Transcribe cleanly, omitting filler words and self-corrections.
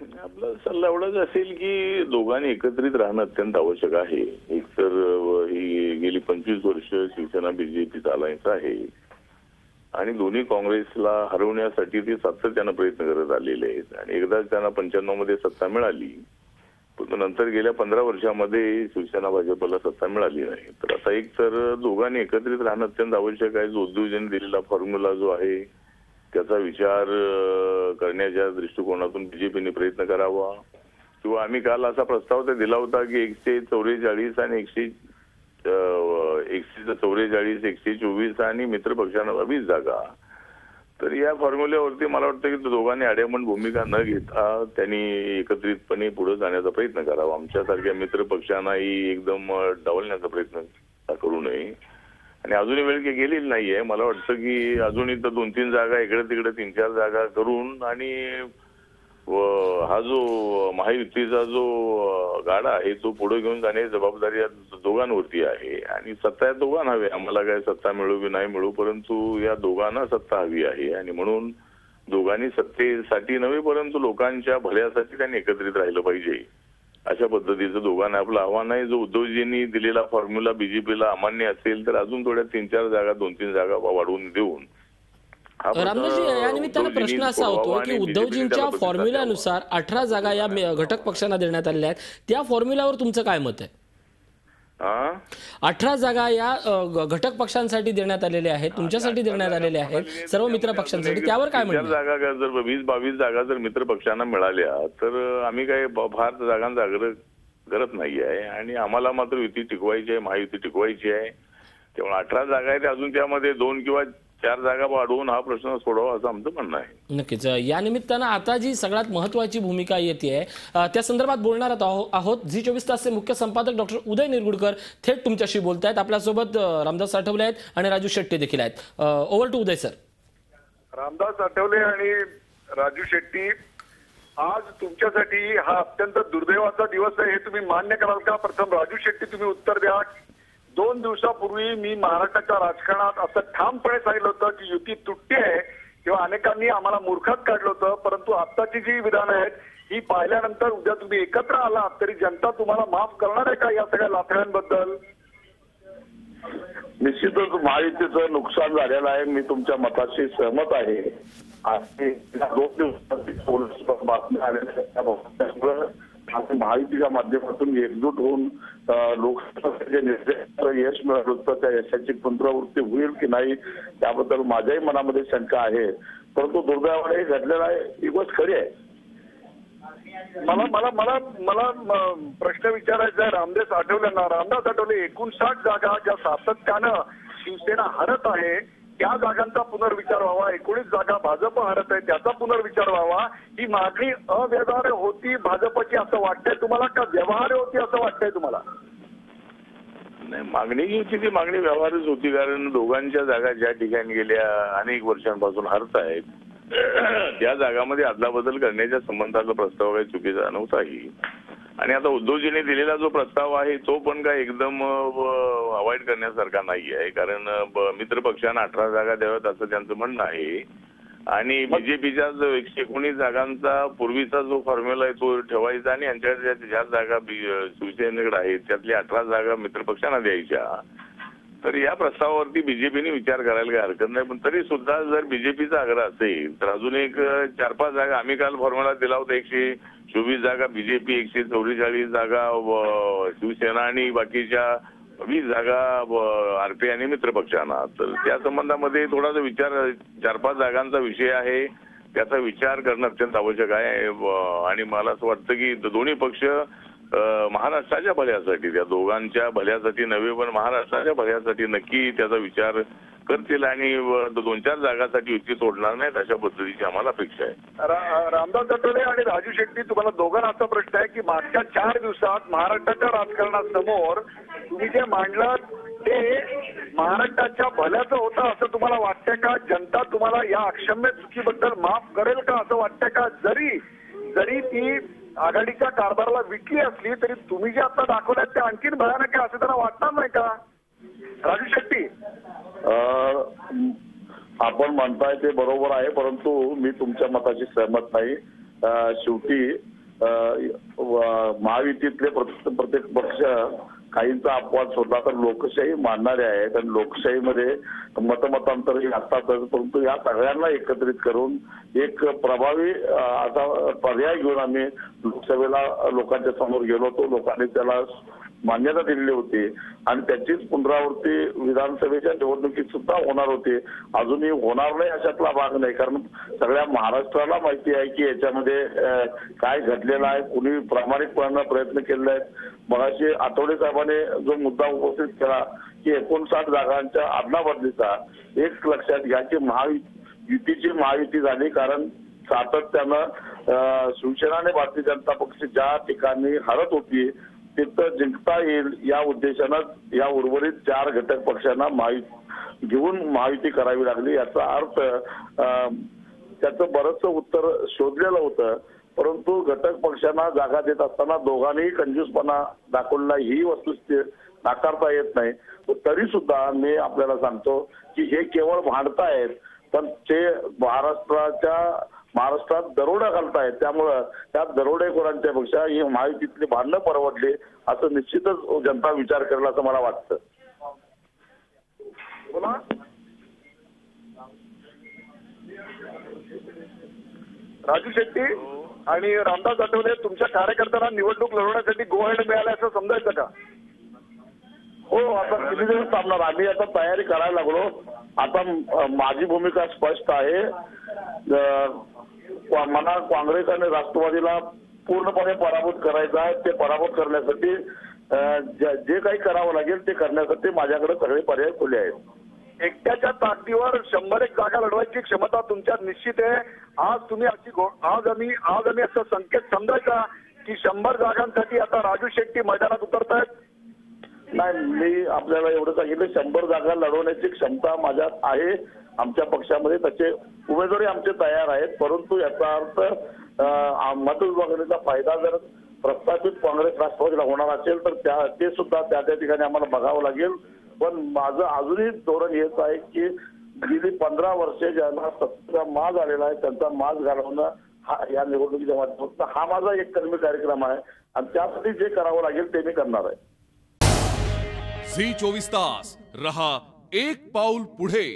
आपला सल्ला एवढाच असेल की दोघांनी एकत्रित राहणं अत्यंत आवश्यक आहे. एक तर ही गेली 25 वर्ष शिवसेना बीजेपी चालायचं आहे आणि दोन्ही काँग्रेसला हरवण्यासाठी ते सातत्यानं प्रयत्न करत आलेले आहेत आणि एकदाच त्यांना 95 मध्ये सत्ता मिळाली, पण नंतर गेल्या 15 वर्षामध्ये शिवसेना भाजपला सत्ता मिळाली नाही. तर आता एक तर दोघांनी एकत्रित राहणं अत्यंत आवश्यक आहे. जो उद्धवजींनी दिलेला फॉर्म्युला जो आहे त्याचा विचार करण्याच्या दृष्टिकोनातून बीजेपीने प्रयत्न करावा, किंवा आम्ही काल असा प्रस्ताव तर दिला होता की 144 आणि 144, 124 आणि मित्रपक्षांना 20 जागा. तर या फॉर्म्युल्यावरती मला वाटतं की दोघांनी आड्यामन भूमिका न घेता त्यांनी एकत्रितपणे पुढे जाण्याचा प्रयत्न करावा. आमच्यासारख्या मित्रपक्षांनाही एकदम डावलण्याचा प्रयत्न करू नये. आणि अजूनही वेळ काही गेलेली नाहीये. मला वाटतं की अजूनही तर 2-3 जागा इकडे तिकडे 3-4 जागा करून आणि हा जो महायुतीचा जो गाडा आहे तो पुढे घेऊन जाण्याची जबाबदारी या दोघांवरती आहे. आणि सत्ता या दोघांना हवी. आम्हाला काय सत्ता मिळू की नाही मिळू, परंतु या दोघांना सत्ता हवी आहे. आणि म्हणून दोघांनी सत्तेसाठी नव्हे परंतु लोकांच्या भल्यासाठी त्यांनी एकत्रित राहिलं पाहिजे, अशा पद्धतीचं दोघांना आपलं आव्हान आहे. जो उद्धवजींनी दिलेला फॉर्म्युला बीजेपीला अमान्य असेल तर अजून थोड्या 3-4 जागा 2-3 जागा वाढवून देऊन. रामदासजी, या निमित्तानं प्रश्न असा होतो की उद्धवजींच्या फॉर्म्युल्यानुसार 18 जागा या घटक पक्षांना देण्यात आलेल्या आहेत. त्या फॉर्म्युल्यावर तुमचं काय मत आहे? 18 जागा या घटक पक्षांसाठी देण्यात आलेल्या आहेत, तुमच्यासाठी देण्यात आलेल्या आहेत, सर्व मित्र पक्षांसाठी, त्यावर काय म्हणणं? जागा जर 20-22 जागा जर मित्र पक्षांना मिळाल्या तर आम्ही काही फार जागांचा आग्रह करत नाही आहे. आणि आम्हाला मात्र युती टिकवायची आहे, महायुती टिकवायची आहे. त्यामुळे 18 जागा आहेत, अजून त्यामध्ये 2 किंवा 4 जागा वाढवून हा प्रश्न सोडवा असं आमचं म्हणणं आहे. नक्कीच. या निमित्तानं आता जी सगळ्यात महत्वाची भूमिका येते त्या संदर्भात बोलणार आहोत. झी 24 तासचे मुख्य संपादक डॉक्टर उदय निरगुडकर थेट तुमच्याशी बोलतायत. आपल्यासोबत रामदास आठवले आहेत आणि राजू शेट्टी देखील आहेत. Over to Uday sir. Ramdas Athawale आणि राजू शेट्टी, आज तुमच्यासाठी हा अत्यंत दुर्दैवाचा दिवस आहे, हे तुम्ही मान्य कराल का? प्रथम राजू शेट्टी तुम्ही उत्तर द्या. 2 दिवसापूर्वी मी महाराष्ट्राच्या राजकारणात असं ठामपणे सांगितलं होतं की युती तुटते आहे किंवा अनेकांनी आम्हाला मूर्खात काढलं होतं, परंतु आत्ताची जी विधानं आहेत ही पाहिल्यानंतर उद्या तुम्ही एकत्र आलात तरी जनता तुम्हाला माफ करणार आहे का या सगळ्या लाथड्यांबद्दल? निश्चितच महायुतीचं नुकसान झालेलं आहे. मी तुमच्या मताशी सहमत आहे. आणि 2 दिवसात बातम्या आलेल्या महायुतीच्या माध्यमातून एकजूट होऊन लोकसभेचे निर्णय यश मिळत होतं, त्या यशाची पुनरावृत्ती होईल की नाही त्याबद्दल माझ्याही मनामध्ये शंका आहे. परंतु दुर्दैवाने घडलेला आहे ही गोष्ट खरी आहे. मला मला मला मला प्रश्न विचारायचा आहे रामदास आठवलेंना. रामदास आठवले, 59 जागा ज्या सातत्यानं शिवसेना हरत आहे त्या जागांचा पुनर्विचार व्हावा. 19 जागा भाजप हरत आहे त्याचा पुनर्विचार व्हावा. ही मागणी अव्यवहार्य होती भाजपची असं वाटतंय तुम्हाला का व्यवहार्य होती असं वाटतंय तुम्हाला? नाही, मागणी जी होती ती मागणी व्यवहारच होती. कारण दोघांच्या जागा ज्या ठिकाणी गेल्या अनेक वर्षांपासून हरत आहेत त्या जागांमध्ये अदलाबदल करण्याच्या संबंधाचा प्रस्ताव काही चुकीचा नव्हताही. आणि आता उद्धवजींनी दिलेला जो प्रस्ताव आहे तो पण काय एकदम अवॉइड करण्यासारखा नाही आहे. कारण मित्र पक्षांना 18 जागा द्याव्यात असं त्यांचं म्हणणं आहे. आणि बीजेपीच्या जो 119 जागांचा पूर्वीचा जो फॉर्म्युला आहे तो ठेवायचा आणि यांच्या ज्या जागा शिवसेनेकडे आहेत त्यातल्या 18 जागा मित्रपक्षांना द्यायच्या. तर या प्रस्तावावरती बीजेपीने विचार करायला काही हरकत नाही. पण तरी सुद्धा जर बीजेपीचा आग्रह असेल तर अजून एक 4-5 जागा आम्ही काल फॉर्म्युला दिला होता. 124 जागा बीजेपी, 144 जागा शिवसेना आणि बाकीच्या 20 जागा आरपीआय आणि मित्रपक्षांना. तर त्या संबंधामध्ये थोडासा विचार 4-5 जागांचा विषय आहे, त्याचा विचार करणं अत्यंत आवश्यक आहे. आणि मला असं वाटतं की दोन्ही पक्ष महाराष्ट्राच्या भल्यासाठी, त्या दोघांच्या भल्यासाठी नव्हे पण महाराष्ट्राच्या भल्यासाठी नक्की त्याचा विचार करतील आणि 2-4 जागांसाठी युती सोडणार नाहीत अशा पद्धतीची आम्हाला अपेक्षा आहे. रामदास आठवले आणि राजू शेट्टी, तुम्हाला दोघांना असा प्रश्न आहे की मागच्या 4 दिवसात महाराष्ट्राच्या राजकारणासमोर तुम्ही जे मांडलं ते महाराष्ट्राच्या भल्याचं होतं असं तुम्हाला वाटतंय का? जनता तुम्हाला या अक्षम्य चुकीबद्दल माफ करेल का असं वाटतंय का? जरी ती आघाडीच्या कारभाराला विकली असली तरी तुम्ही जे आता दाखवल्यात ते आणखीन भयानक आहे असं त्यांना वाटणार नाही का? राजू शेट्टी, आपण म्हणताय ते बरोबर आहे, परंतु मी तुमच्या मताशी सहमत नाही. शेवटी महायुतीतले प्रत्येक पक्ष काहींचा अपवाद सोडला तर लोकशाही मानणारे आहेत आणि लोकशाहीमध्ये मतमतांतरही असतातच, परंतु या सगळ्यांना एकत्रित करून एक प्रभावी असा पर्याय घेऊन आम्ही लोकसभेला लोकांच्या समोर गेलो होतो. लोकांनी त्याला मान्यता दिलेली होती आणि त्याचीच पुनरावृत्ती विधानसभेच्या निवडणुकीत सुद्धा होणार होती. अजूनही होणार नाही अशातला भाग नाही, कारण सगळ्या महाराष्ट्राला माहिती आहे की याच्यामध्ये काय घडलेलं आहे, कुणी प्रामाणिकपणाने प्रयत्न केले आहेत. मगाशी आठवले साहेबांनी जो मुद्दा उपस्थित केला की 59 जागांच्या अदलाबदलीचा, एक लक्षात घ्या की युतीची महायुती झाली कारण सातत्यानं शिवसेना आणि भारतीय जनता पक्ष ज्या ठिकाणी हरत होती तिथं जिंकता येईल या उद्देशानं या उर्वरित 4 घटक पक्षांना घेऊन महायुती करावी लागली. याचा अर्थ त्याचं बरंचसं उत्तर शोधलेलं होतं, परंतु घटक पक्षांना जागा देत असताना दोघांनीही कंजूसपणा दाखवला ही वस्तुस्थिती नाकारता येत नाही. तरी सुद्धा मी आपल्याला सांगतो की हे केवळ भांडतायत, पण ते महाराष्ट्रात दरोडा घालतायत. त्यामुळं त्या दरोडेखोरांच्या पेक्षा ही महायुतीतली भांडणं परवडली असं निश्चितच जनता विचार करेल असं मला वाटतं. बोला. राजू शेट्टी आणि रामदास आठवले तुमच्या कार्यकर्त्यांना निवडणूक लढवण्यासाठी गो अहेड मिळाला असं समजायचं का? हो, आता किती दिवस थांबणार, आम्ही आता तयारी करायला लागलो. आता माझी भूमिका स्पष्ट आहे. मला काँग्रेस आणि राष्ट्रवादीला पूर्णपणे पराभूत करायचं आहे. ते पराभूत करण्यासाठी जे काही करावं लागेल ते करण्यासाठी माझ्याकडे सगळे पर्याय खुले आहेत. एकट्याच्या ताकदीवर 101 जागा लढवायची क्षमता तुमच्यात निश्चित आहे. आज आम्ही असं संकेत समजायचा की 100 जागांसाठी आता राजू शेट्टी मैदानात उतरतायत. नाही, मी आपल्याला एवढं सांगितलं 100 जागा लढवण्याची क्षमता माझ्यात आहे. आमच्या पक्षामध्ये त्याचे उमेदवारी आमचे तयार आहेत, परंतु याचा अर्थ मतविभागणीचा फायदा जर प्रस्थापित काँग्रेस राष्ट्रवादीला होणार असेल तर ते सुद्धा त्या ठिकाणी आम्हाला बघावं लागेल. पण माझं अजूनही धोरण हेच आहे की गेली 15 वर्षे ज्यांना सत्तेचा माज आलेला आहे त्यांचा माज घालवणं हा या निवडणुकीच्या माध्यमातून हा माझा एक कलमी कार्यक्रम आहे आणि त्यासाठी जे करावं लागेल ते मी करणार आहे. झी 24 तास रहा एक पाऊल पुढे.